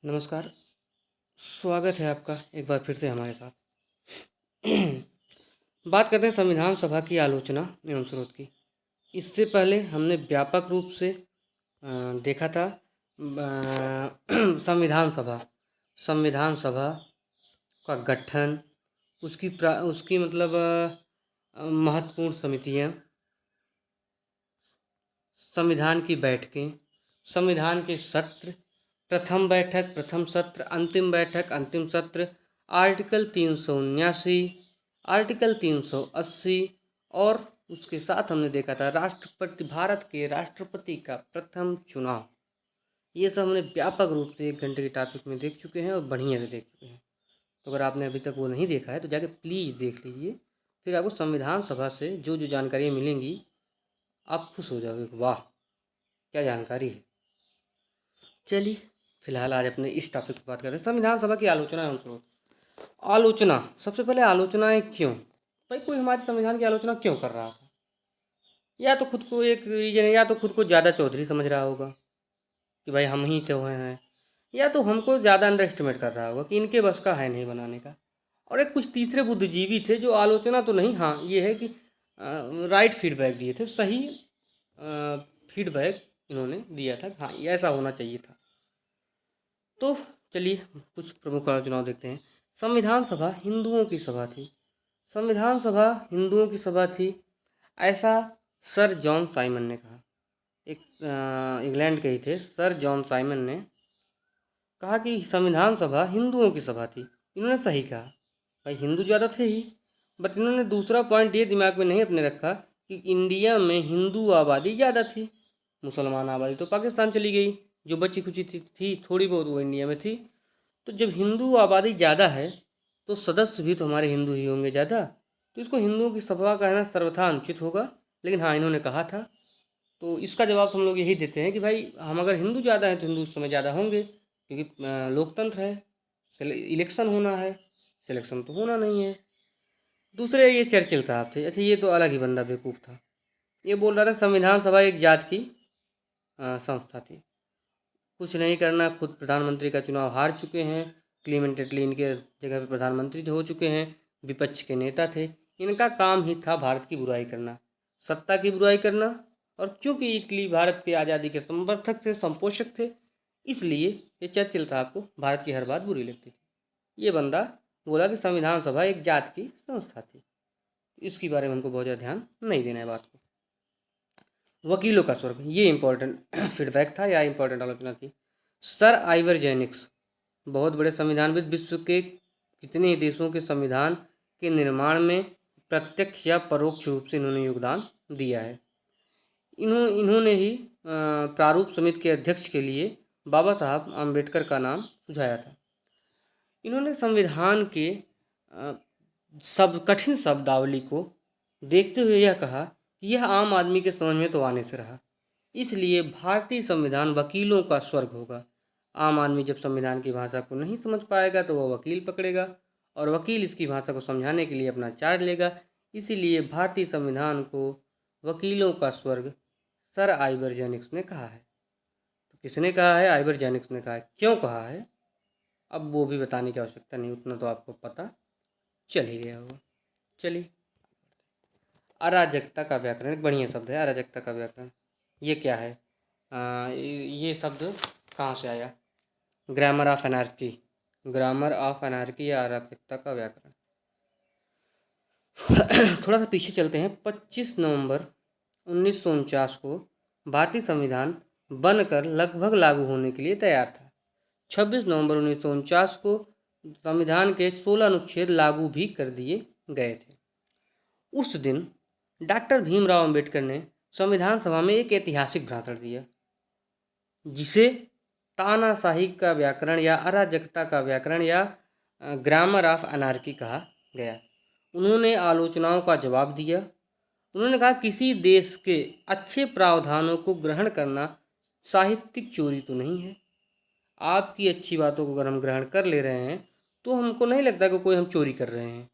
नमस्कार। स्वागत है आपका एक बार फिर से हमारे साथ। बात करते हैं संविधान सभा की आलोचना एवं स्रोत की। इससे पहले हमने व्यापक रूप से देखा था संविधान सभा का गठन, उसकी मतलब महत्वपूर्ण समितियाँ, संविधान की बैठकें, संविधान के सत्र, प्रथम बैठक, प्रथम सत्र, अंतिम बैठक, अंतिम सत्र, आर्टिकल 379, आर्टिकल 380 और उसके साथ हमने देखा था भारत के राष्ट्रपति का प्रथम चुनाव। ये सब हमने व्यापक रूप से 1 घंटे के टॉपिक में देख चुके हैं और बढ़िया से देख चुके हैं। तो अगर आपने अभी तक वो नहीं देखा है तो जाके प्लीज़ देख लीजिए। फिर आपको संविधान सभा से जो जो जानकारियाँ मिलेंगी आप खुश हो जाओगे, वाह क्या जानकारी है। चलिए फिलहाल आज अपने इस टॉपिक पर बात करते हैं, संविधान सभा की आलोचना एवं स्रोत। आलोचना, सबसे पहले आलोचनाएं क्यों? भाई कोई हमारे संविधान की आलोचना क्यों कर रहा था? या तो खुद को एक रीजन, या तो खुद को ज़्यादा चौधरी समझ रहा होगा कि भाई हम ही चौहे हैं, या तो हमको ज़्यादा अंडर एस्टिमेट कर रहा होगा कि इनके बस का है नहीं बनाने का। और एक कुछ तीसरे बुद्धिजीवी थे जो आलोचना तो नहीं, हाँ ये है कि राइट फीडबैक दिए थे, सही फीडबैक इन्होंने दिया था, हाँ ये ऐसा होना चाहिए था। तो चलिए कुछ प्रमुख आलोचनाओं देखते हैं। संविधान सभा हिंदुओं की सभा थी। संविधान सभा हिंदुओं की सभा थी, ऐसा सर जॉन साइमन ने कहा। एक इंग्लैंड के ही थे, सर जॉन साइमन ने कहा कि संविधान सभा हिंदुओं की सभा थी। इन्होंने सही कहा, भाई हिंदू ज़्यादा थे ही, बट इन्होंने दूसरा पॉइंट ये दिमाग में नहीं अपने रखा कि इंडिया में हिंदू आबादी ज़्यादा थी, मुसलमान आबादी तो पाकिस्तान चली गई, जो बची खुची थी थोड़ी बहुत वो इंडिया में थी। तो जब हिंदू आबादी ज़्यादा है तो सदस्य भी तो हमारे हिंदू ही होंगे ज़्यादा, तो इसको हिंदुओं की सभा कहना सर्वथा अनुचित होगा। लेकिन हाँ इन्होंने कहा था, तो इसका जवाब तो हम लोग यही देते हैं कि भाई हम अगर हिंदू ज़्यादा हैं तो हिंदू उस समय ज़्यादा होंगे, क्योंकि लोकतंत्र है, इलेक्शन होना है, सिलेक्शन तो होना नहीं है। दूसरे ये चर्चिल साहब थे, अच्छा ये तो अलग ही बंदा बेवकूफ़ था। ये बोल रहा था संविधान सभा एक जात की संस्था थी, कुछ नहीं करना, खुद प्रधानमंत्री का चुनाव हार चुके हैं, क्लीमेंट एटली इनके जगह पे प्रधानमंत्री हो चुके हैं, विपक्ष के नेता थे, इनका काम ही था भारत की बुराई करना, सत्ता की बुराई करना। और चूंकि इटली भारत के आज़ादी के समर्थक थे, संपोषक थे, इसलिए ये चर्चिल साहब को भारत की हर बात बुरी लगती थी। ये बंदा बोला कि संविधान सभा एक जात की संस्था थी, इसके बारे में हमको बहुत ज़्यादा ध्यान नहीं देना है बात को। वकीलों का स्वर्ग, ये इंपॉर्टेंट फीडबैक था या इंपॉर्टेंट आलोचना थी। सर आइवर जेनिक्स बहुत बड़े संविधानविद, विश्व के कितने ही देशों के संविधान के निर्माण में प्रत्यक्ष या परोक्ष रूप से इन्होंने योगदान दिया है। इन्होंने ही प्रारूप समिति के अध्यक्ष के लिए बाबा साहब आम्बेडकर का नाम सुझाया था। इन्होंने संविधान के सब कठिन शब्दावली को देखते हुए यह कहा कि यह आम आदमी के समझ में तो आने से रहा, इसलिए भारतीय संविधान वकीलों का स्वर्ग होगा। आम आदमी जब संविधान की भाषा को नहीं समझ पाएगा तो वह वकील पकड़ेगा, और वकील इसकी भाषा को समझाने के लिए अपना चार्ज लेगा। इसीलिए भारतीय संविधान को वकीलों का स्वर्ग सर आइवर जेनिक्स ने कहा है। तो किसने कहा है? आइवर जेनिक्स ने कहा है। क्यों कहा है अब वो भी बताने की आवश्यकता नहीं, उतना तो आपको पता चल ही गया होगा। चलिए, अराजकता का व्याकरण, एक बढ़िया शब्द है अराजकता का व्याकरण। ये क्या है? ये शब्द कहाँ से आया? Grammar of anarchy, grammar of anarchy या अराजकता का व्याकरण। थोड़ा सा पीछे चलते हैं। 25 नवंबर 1949 को भारतीय संविधान बनकर लगभग लागू होने के लिए तैयार था। 26 नवंबर 1949 को संविधान के 16 अनुच्छेद लागू भी कर दिए गए थे। उस दिन डॉक्टर भीमराव अंबेडकर ने संविधान सभा में एक ऐतिहासिक भाषण दिया, जिसे तानाशाही का व्याकरण या अराजकता का व्याकरण या ग्रामर ऑफ अनार्की कहा गया। उन्होंने आलोचनाओं का जवाब दिया। उन्होंने कहा किसी देश के अच्छे प्रावधानों को ग्रहण करना साहित्यिक चोरी तो नहीं है। आपकी अच्छी बातों को अगर हम ग्रहण कर ले रहे हैं तो हमको नहीं लगता कि कोई हम चोरी कर रहे हैं।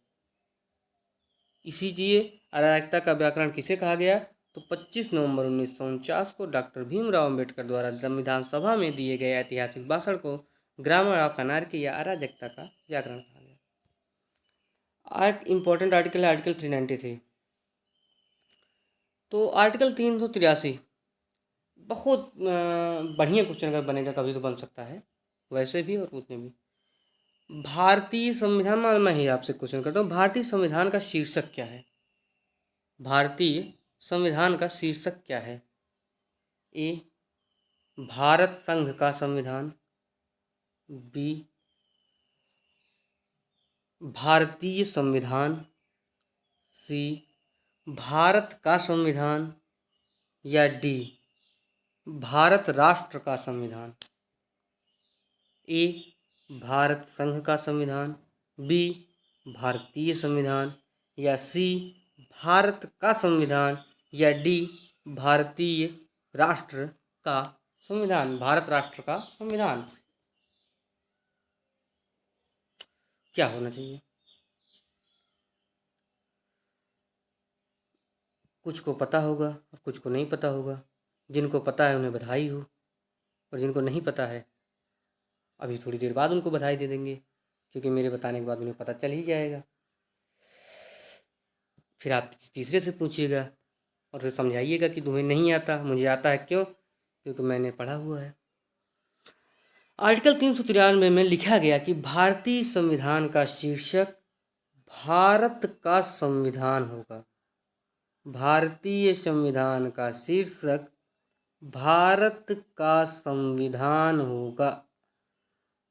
इसीलिए अराजकता का व्याकरण किसे कहा गया? तो 25 नवंबर 1949 को डॉक्टर भीमराव अंबेडकर द्वारा संविधान सभा में दिए गए ऐतिहासिक भाषण को ग्रामर ऑफ अनार्की या अराजकता का जागरण कहा गया। आर्ट इम्पोर्टेंट आर्टिकल है आर्टिकल 393। तो आर्टिकल 383 बहुत बढ़िया क्वेश्चन अगर बनेगा कभी तो बन सकता है, वैसे भी और उसमें भी। भारतीय संविधान, मैं ही आपसे क्वेश्चन करता हूँ, भारतीय संविधान का शीर्षक क्या है? भारतीय संविधान का शीर्षक क्या है? ए भारत संघ का संविधान, बी भारतीय संविधान, सी भारत का संविधान, या डी भारत राष्ट्र का संविधान। ए भारत संघ का संविधान, बी भारतीय संविधान, या सी भारत का संविधान, या डी भारतीय राष्ट्र का संविधान। भारत राष्ट्र का संविधान क्या होना चाहिए? कुछ को पता होगा और कुछ को नहीं पता होगा। जिनको पता है उन्हें बधाई हो, और जिनको नहीं पता है अभी थोड़ी देर बाद उनको बधाई दे देंगे, क्योंकि मेरे बताने के बाद उन्हें पता चल ही जाएगा। फिर आप तीसरे से पूछिएगा और फिर समझाइएगा कि तुम्हें नहीं आता, मुझे आता है। क्यों? क्योंकि मैंने पढ़ा हुआ है। आर्टिकल 393 में लिखा गया कि भारतीय संविधान का शीर्षक भारत का संविधान होगा। भारतीय संविधान का शीर्षक भारत का संविधान होगा।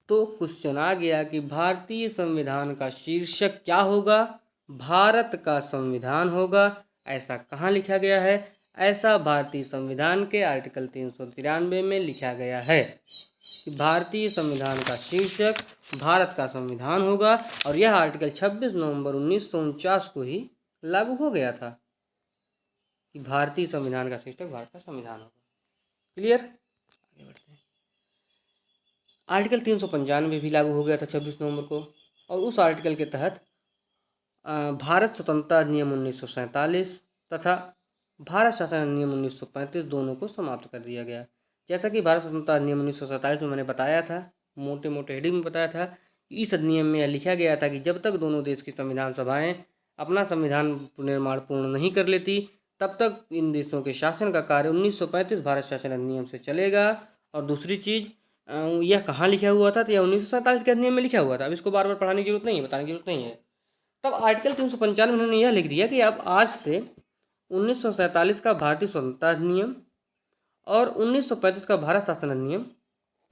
तो क्वेश्चन आ गया कि भारतीय संविधान का शीर्षक क्या होगा? भारत का संविधान होगा। ऐसा कहाँ लिखा गया है? ऐसा भारतीय संविधान के आर्टिकल 393 में लिखा गया है कि भारतीय संविधान का शीर्षक भारत का संविधान होगा। और यह आर्टिकल 26 नवंबर 1949 को ही लागू हो गया था कि भारतीय संविधान का शीर्षक भारत का संविधान होगा। क्लियर? आगे बढ़ते हैं। आर्टिकल 395 भी लागू हो गया था 26 नवंबर को, और उस आर्टिकल के तहत भारत स्वतंत्रता अधिनियम 1947 तथा भारत शासन अधिनियम 1935 दोनों को समाप्त कर दिया गया। जैसा कि भारत स्वतंत्रता अधिनियम 1947 में मैंने बताया था, मोटे मोटे हेडिंग में बताया था, इस अधिनियम में यह लिखा गया था कि जब तक दोनों देश की संविधान सभाएं अपना संविधान निर्माण पूर्ण नहीं कर लेती, तब तक इन देशों के शासन का कार्य 1935 भारत शासन अधिनियम से चलेगा। और दूसरी चीज़, यह कहाँ लिखा हुआ था? तो यह 1947 के अधिनियम में लिखा हुआ था। अब इसको बार बार पढ़ाने की जरूरत नहीं है, बताने की जरूरत नहीं है। तब आर्टिकल 395 में उन्होंने यह लिख दिया कि अब आज से 1947 का भारतीय स्वतंत्रता अधिनियम और 1935 का भारत शासन अधिनियम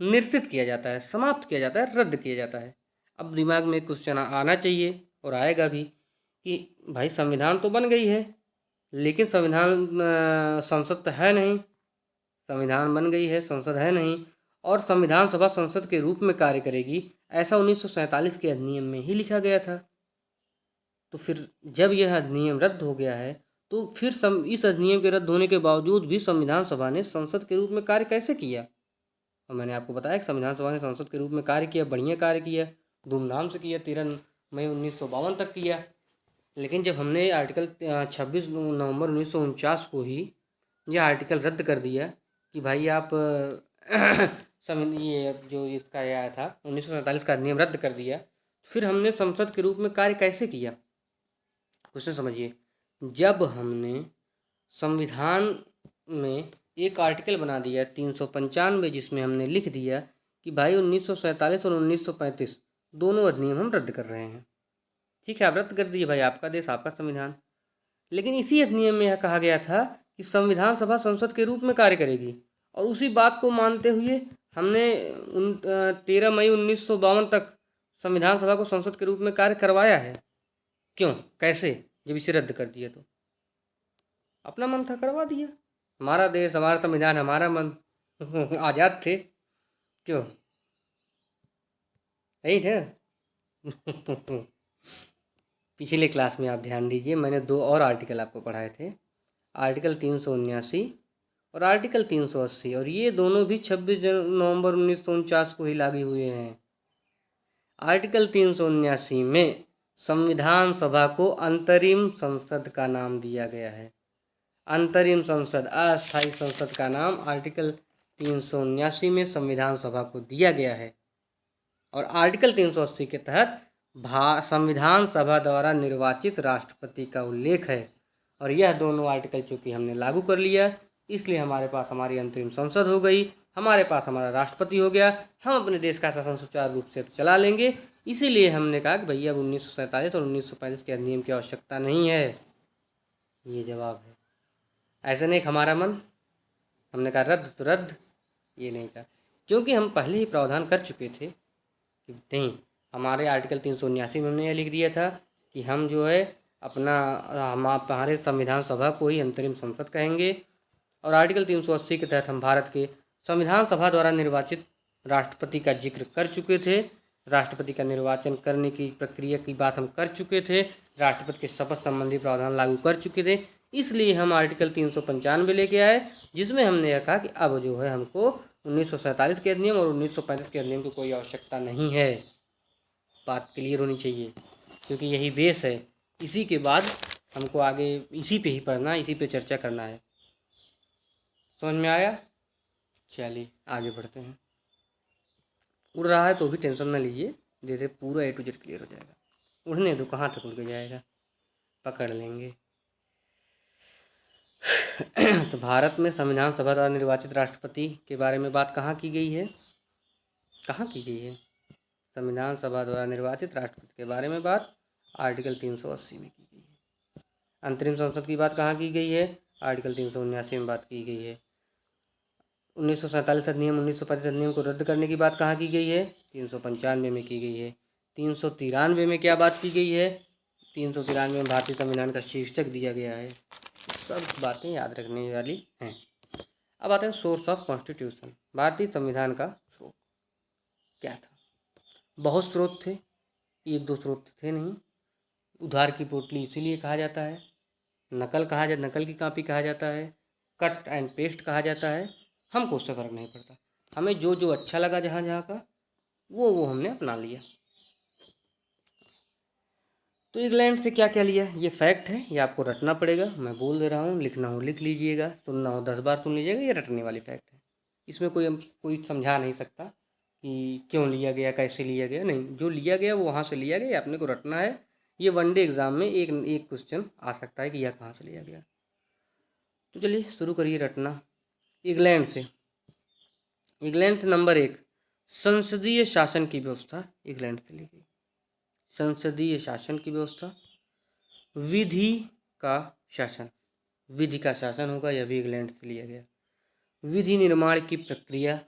निरसित किया जाता है, समाप्त किया जाता है, रद्द किया जाता है। अब दिमाग में क्वेश्चन आना चाहिए और आएगा भी कि भाई संविधान तो बन गई है, लेकिन संविधान संसद तो है नहीं। संविधान बन गई है, संसद है नहीं, और संविधान सभा संसद के रूप में कार्य करेगी, ऐसा 1947 के अधिनियम में ही लिखा गया था। तो फिर जब यह अधिनियम रद्द हो गया है, तो फिर इस अधिनियम के रद्द होने के बावजूद भी संविधान सभा ने संसद के रूप में कार्य कैसे किया? और मैंने आपको बताया कि संविधान सभा ने संसद के रूप में कार्य किया, बढ़िया कार्य किया, धूमधाम से किया, 13 मई 1952 तक किया। लेकिन जब हमने आर्टिकल 26 नवंबर 1949 को ही यह आर्टिकल रद्द कर दिया कि भाई आप ये जो इसका आया था 1947 का अधिनियम रद्द कर दिया, फिर हमने संसद के रूप में कार्य कैसे किया? क्वेश्चन समझिए। जब हमने संविधान में एक आर्टिकल बना दिया 395, जिसमें हमने लिख दिया कि भाई 1947 और 1935 दोनों अधिनियम हम रद्द कर रहे हैं। ठीक है, आप रद्द कर दिए, भाई आपका देश, आपका संविधान। लेकिन इसी अधिनियम में यह कहा गया था कि संविधान सभा संसद के रूप में कार्य करेगी, और उसी बात को मानते हुए हमने 13 मई 1952 तक संविधान सभा को संसद के रूप में कार्य करवाया है। क्यों, कैसे? जब इसे रद्द कर दिया तो अपना मन था, करवा दिया। हमारा देश, हमारा संविधान, हमारा मन आज़ाद थे। क्यों, यही थे। पिछले क्लास में आप ध्यान दीजिए, मैंने 2 और आर्टिकल आपको पढ़ाए थे, आर्टिकल 379 और आर्टिकल 380, और ये दोनों भी 26 नवंबर 1949 को ही लागू हुए हैं। आर्टिकल 379 में संविधान सभा को अंतरिम संसद का नाम दिया गया है। अंतरिम संसद, अस्थायी संसद का नाम आर्टिकल 379 में संविधान सभा को दिया गया है। और आर्टिकल 380 के तहत संविधान सभा द्वारा निर्वाचित राष्ट्रपति का उल्लेख है। और यह दोनों आर्टिकल चूँकि हमने लागू कर लिया, इसलिए हमारे पास हमारी अंतरिम संसद हो गई, हमारे पास हमारा राष्ट्रपति हो गया, हम अपने देश का शासन सुचारू रूप से चला लेंगे। इसीलिए हमने कहा कि भैया अब 1947 और 1935 के अधिनियम की आवश्यकता नहीं है। ये जवाब है। ऐसा नहीं हमारा मन, हमने कहा रद्द तो रद्द, ये नहीं कहा, क्योंकि हम पहले ही प्रावधान कर चुके थे कि नहीं। हमारे आर्टिकल 379 में हमने यह लिख दिया था कि हम जो है अपना हमारे संविधान सभा को ही अंतरिम संसद कहेंगे। और आर्टिकल 380 के तहत हम भारत के संविधान सभा द्वारा निर्वाचित राष्ट्रपति का जिक्र कर चुके थे। राष्ट्रपति का निर्वाचन करने की प्रक्रिया की बात हम कर चुके थे, राष्ट्रपति के शपथ संबंधी प्रावधान लागू कर चुके थे। इसलिए हम आर्टिकल 395 लेके आए, जिसमें हमने यह कहा कि अब जो है हमको 1947 के अधिनियम और 1935 के अधिनियम की कोई आवश्यकता नहीं है। बात क्लियर होनी चाहिए, क्योंकि यही बेस है। इसी के बाद हमको आगे इसी पे ही पढ़ना, इसी पे चर्चा करना है। समझ में आया? चलिए आगे बढ़ते हैं। उड़ रहा है तो भी टेंशन ना लीजिए, धीरे पूरा A to Z क्लियर हो जाएगा। उड़ने दो, कहाँ तक उड़ के जाएगा, पकड़ लेंगे। तो भारत में संविधान सभा द्वारा निर्वाचित राष्ट्रपति के बारे में बात कहाँ की गई है? कहाँ की गई है? संविधान सभा द्वारा निर्वाचित राष्ट्रपति के बारे में बात आर्टिकल 380 में की गई है। अंतरिम संसद की बात कहाँ की गई है? आर्टिकल 379 में बात की गई है। 1947 अधिनियम 1935 अधिनियम को रद्द करने की बात कहाँ की गई है? 395 में की गई है। 393 में क्या बात की गई है? 393 में भारतीय संविधान का शीर्षक दिया गया है। सब बातें याद रखने वाली हैं। अब आते हैं सोर्स ऑफ कॉन्स्टिट्यूशन। भारतीय संविधान का स्रोत क्या था? बहुत स्रोत थे, एक दो स्रोत थे नहीं। उधार की पोटली इसीलिए कहा जाता है, नकल की कॉपी कहा जाता है, कट एंड पेस्ट कहा जाता है। हमको उससे फ़र्क नहीं पड़ता, हमें जो जो अच्छा लगा जहाँ जहाँ का वो हमने अपना लिया। तो इंग्लैंड से क्या क्या लिया, ये फैक्ट है, ये आपको रटना पड़ेगा। मैं बोल दे रहा हूँ, लिखना हो लिख लीजिएगा, सुनना हो 10 बार सुन लीजिएगा। ये रटने वाली फैक्ट है, इसमें कोई समझा नहीं सकता कि क्यों लिया गया, कैसे लिया गया। नहीं, जो लिया गया वो वहाँ से लिया गया, अपने को रटना है। ये वनडे एग्ज़ाम में एक क्वेश्चन आ सकता है कि यह कहाँ से लिया गया। तो चलिए शुरू करिए रटना। इंग्लैंड से नंबर 1, संसदीय शासन की व्यवस्था इंग्लैंड से ली गई। संसदीय शासन की व्यवस्था, विधि का शासन, विधि का शासन होगा, यह भी इंग्लैंड से लिया गया। विधि निर्माण की प्रक्रिया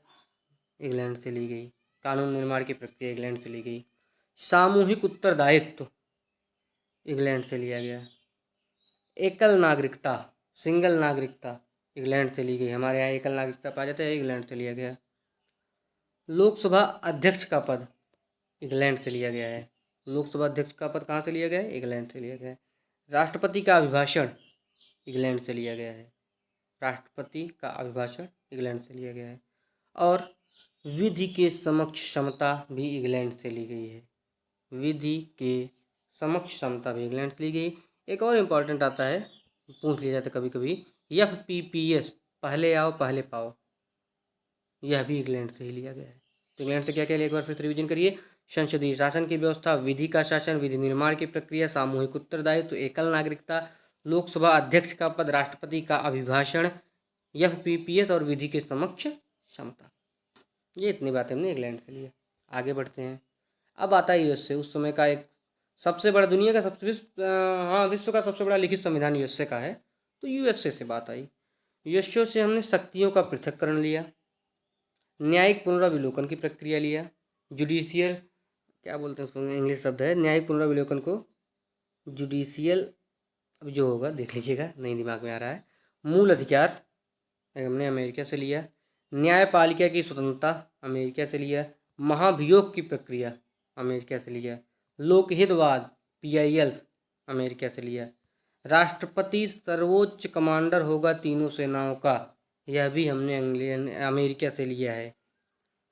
इंग्लैंड से ली गई, कानून निर्माण की प्रक्रिया इंग्लैंड से ली गई। सामूहिक उत्तरदायित्व इंग्लैंड से लिया गया। एकल नागरिकता, सिंगल नागरिकता इंग्लैंड से ली गई। हमारे यहाँ एकल नागरिकता पाया जाता है, इंग्लैंड से लिया गया। लोकसभा अध्यक्ष का पद इंग्लैंड से लिया गया है। लोकसभा अध्यक्ष का पद कहाँ से लिया गया है? इंग्लैंड से लिया गया है। राष्ट्रपति का अभिभाषण इंग्लैंड से लिया गया है। राष्ट्रपति का अभिभाषण इंग्लैंड से लिया गया है। और विधि के समक्ष क्षमता भी इंग्लैंड से ली गई है। विधि के समक्ष क्षमता भी इंग्लैंड से ली गई। एक और इम्पॉर्टेंट आता है, पूछ लिया जाता है कभी कभी, FPPS, पहले आओ पहले पाओ, यह भी इंग्लैंड से ही लिया गया है। तो इंग्लैंड से क्या क्या लिया, एक बार फिर से रिवीजन करिए। संसदीय शासन की व्यवस्था, विधि का शासन, विधि निर्माण की प्रक्रिया, सामूहिक उत्तरदायित्व, एकल नागरिकता, लोकसभा अध्यक्ष का पद, राष्ट्रपति का अभिभाषण, FPPS और विधि के समक्ष क्षमता। ये इतनी बातें हमने इंग्लैंड से लिया। आगे बढ़ते हैं। अब आता है यूएसए। उस समय का एक सबसे बड़ा, दुनिया का विश्व का सबसे बड़ा लिखित संविधान यूएसए का है। तो यूएसए से बात आई। यूएसए से हमने शक्तियों का पृथक्करण लिया, न्यायिक पुनरावलोकन की प्रक्रिया लिया, जुडिशियल, क्या बोलते हैं उसको, इंग्लिश शब्द है, न्यायिक पुनरावलोकन को जुडिशियल, अब जो होगा देख लीजिएगा, नहीं दिमाग में आ रहा है। मूल अधिकार हमने अमेरिका से लिया। न्यायपालिका की स्वतंत्रता अमेरिका से लिया। महाभियोग की प्रक्रिया अमेरिका से लिया। लोकहितवाद PIL अमेरिका से लिया। राष्ट्रपति सर्वोच्च कमांडर होगा तीनों सेनाओं का, यह भी हमने अमेरिका से लिया है।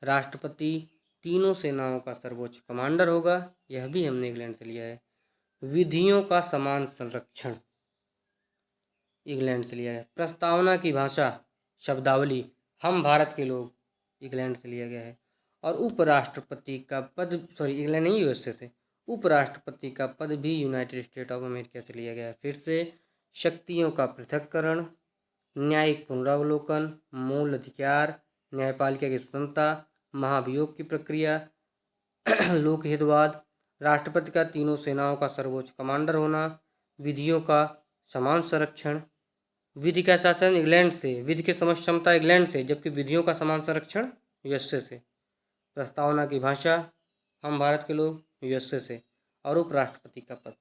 राष्ट्रपति तीनों सेनाओं का सर्वोच्च कमांडर होगा, यह भी हमने इंग्लैंड से लिया है। विधियों का समान संरक्षण इंग्लैंड से लिया है। प्रस्तावना की भाषा शब्दावली, हम भारत के लोग, इंग्लैंड से लिया गया है। और उपराष्ट्रपति का पद, सॉरी इंग्लैंड नहीं, यूएसए से, उपराष्ट्रपति का पद भी यूनाइटेड स्टेट ऑफ अमेरिका से लिया गया है। फिर से शक्तियों का पृथक्करण, न्यायिक पुनरावलोकन, मूल अधिकार, न्यायपालिका की स्वतंत्रता, महाभियोग की प्रक्रिया, लोकहितवाद, राष्ट्रपति का तीनों सेनाओं का सर्वोच्च कमांडर होना, विधियों का समान संरक्षण, विधि का शासन इंग्लैंड से, विधि की समझ क्षमता इंग्लैंड से, जबकि विधियों का समान संरक्षण यूएसए से, प्रस्तावना की भाषा हम भारत के लोग यूएसए से, और उपराष्ट्रपति का पद।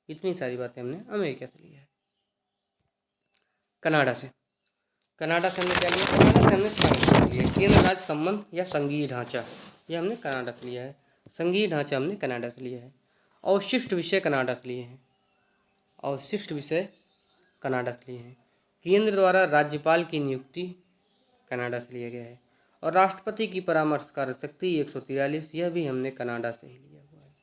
इतनी सारी बातें हमने अमेरिका से लिया है। कनाडा से, कनाडा से हमने क्या लिया? कनाडा से हमने संघ लिया, केंद्र राज्य संबंध या संघीय ढांचा, ये हमने कनाडा से लिया है। संघीय ढांचा हमने कनाडा से लिया है। अवशिष्ट विषय कनाडा से लिए हैं, अवशिष्ट विषय कनाडा से लिए हैं। केंद्र द्वारा राज्यपाल की नियुक्ति कनाडा से लिया गया है। और राष्ट्रपति की परामर्श कार्य शक्ति 143, यह भी हमने कनाडा से ही लिया हुआ है।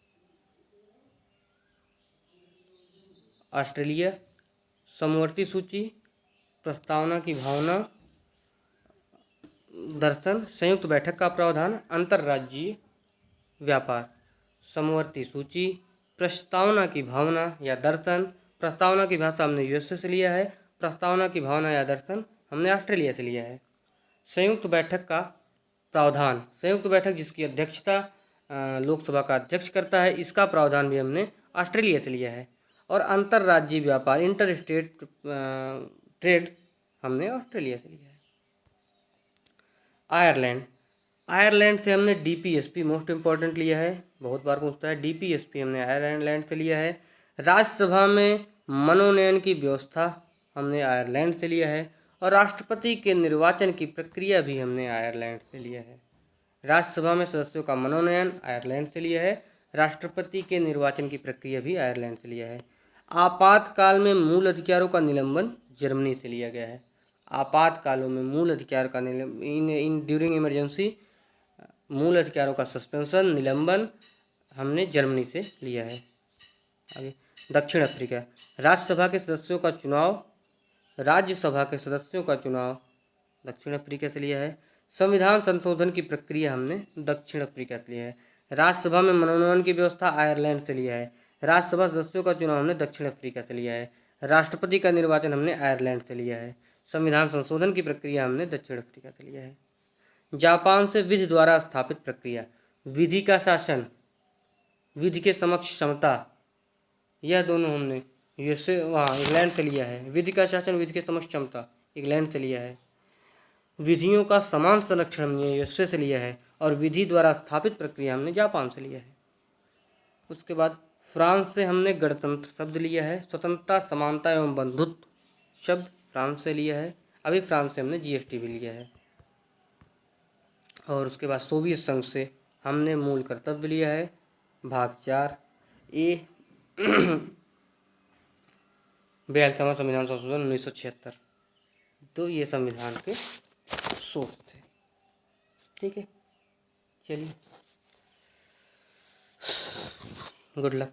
ऑस्ट्रेलिया, समवर्ती सूची, प्रस्तावना की भावना, दर्शन, संयुक्त बैठक का प्रावधान, अंतर्राज्यीय व्यापार। समवर्ती सूची, प्रस्तावना की भावना या दर्शन, प्रस्तावना की भाषा हमने यूएसए से लिया है, प्रस्तावना की भावना या दर्शन हमने ऑस्ट्रेलिया से लिया है। संयुक्त बैठक का प्रावधान, संयुक्त बैठक जिसकी अध्यक्षता लोकसभा का अध्यक्ष करता है, इसका प्रावधान भी हमने ऑस्ट्रेलिया से लिया है। और अंतर्राज्यीय व्यापार, इंटर स्टेट ट्रेड हमने ऑस्ट्रेलिया से लिया है। आयरलैंड, आयरलैंड से हमने डीपीएसपी मोस्ट इम्पॉर्टेंट लिया है, बहुत बार पूछता है। डीपीएसपी हमने आयरलैंड से लिया है। राज्यसभा में मनोनयन की व्यवस्था हमने आयरलैंड से लिया है। और राष्ट्रपति के निर्वाचन की प्रक्रिया भी हमने आयरलैंड से लिया है। राज्यसभा में सदस्यों का मनोनयन आयरलैंड से लिया है, राष्ट्रपति के निर्वाचन की प्रक्रिया भी आयरलैंड से लिया है। आपातकाल में मूल अधिकारों का निलंबन जर्मनी से लिया गया है। आपातकालों में मूल अधिकार का इन ड्यूरिंग इमरजेंसी मूल अधिकारों का सस्पेंशन, निलंबन हमने जर्मनी से लिया है। आगे दक्षिण अफ्रीका, राज्यसभा के सदस्यों का चुनाव, राज्यसभा के सदस्यों का चुनाव दक्षिण अफ्रीका से लिया है। संविधान संशोधन की प्रक्रिया हमने दक्षिण अफ्रीका से लिया है। राज्यसभा में मनोनयन की व्यवस्था आयरलैंड से लिया है। राज्यसभा सदस्यों का चुनाव हमने दक्षिण अफ्रीका से लिया है। राष्ट्रपति का निर्वाचन हमने आयरलैंड से लिया है। संविधान संशोधन की प्रक्रिया हमने दक्षिण अफ्रीका से लिया है। जापान से विधि द्वारा स्थापित प्रक्रिया, विधि का शासन, विधि के समक्ष क्षमता, यह दोनों हमने यूएसए वहाँ इंग्लैंड से लिया है। विधि का शासन, विधि के समक्ष क्षमता इंग्लैंड से लिया है। विधियों का समान संरक्षण हमने यूएसए से लिया है। और विधि द्वारा स्थापित प्रक्रिया हमने जापान से लिया है। उसके बाद फ्रांस से हमने गणतंत्र शब्द लिया है। स्वतंत्रता, समानता एवं बंधुत्व शब्द फ्रांस से लिया है। अभी फ्रांस से हमने जीएसटी भी लिया है। और उसके बाद सोवियत संघ से हमने मूल कर्तव्य लिया है, भाग 4 ए 42वां संविधान संशोधन 1976। तो ये संविधान के सोर्स थे। ठीक है, चलिए, गुड लक।